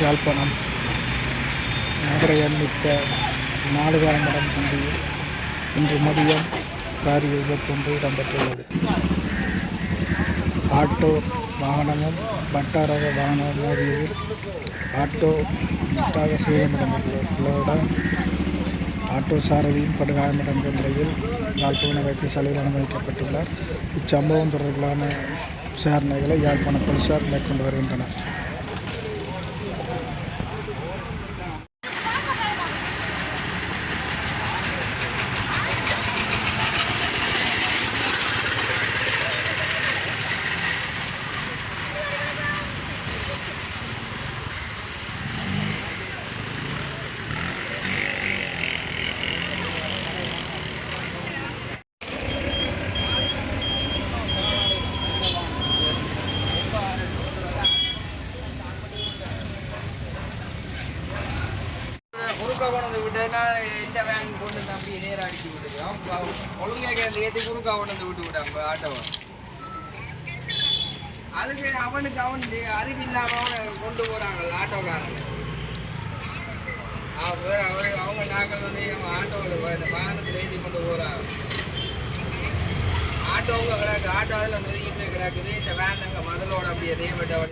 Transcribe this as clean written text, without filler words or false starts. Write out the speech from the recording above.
யாழ்ப்பாணம் நகரையன்மித்த நாடுகாரமடம் சந்தையில் இன்று மதியம் பாரிய விபத்தொன்று இடம்பெற்றுள்ளது. ஆட்டோ வாகனமும் வட்டாரக வாகனம் மோதியதில் ஆட்டோ முற்றாக சேதமடைந்துள்ளதுடன் ஆட்டோ சாரதியும் படுகாயமடைந்த நிலையில் யாழ்ப்பாண வைத்தியசாலையில் அனுமதிக்கப்பட்டுள்ளார். இச்சம்பவம் தொடர்பிலான விசாரணைகளை யாழ்ப்பாண போலீசார் மேற்கொண்டு வருகின்றனர். குறுக்க கொண்டு விட்டுனா இந்த வேன் கொண்டு தம்பி நேரம் அடிச்சு விட்டுருக்கோம். ஒழுங்காக அந்த ஏற்றி குறுக்கா கொண்டு விட்டு விட்டாங்க ஆட்டோவை. அதுக்கு அவனுக்கு அறிவு இல்லாமல் கொண்டு போகிறாங்க ஆட்டோக்காரங்க. அவங்க நாங்கள் வந்து ஆட்டோவில் இந்த வாகனத்தில் ஏற்றி கொண்டு போகிறாங்க. ஆட்டோவுங்க கிடக்கு, ஆட்டோ அதில் நொதுக்கிட்டு கிடக்குது. இந்த வேன் அங்கே மதலோட அப்படியே தேவைப்பட்ட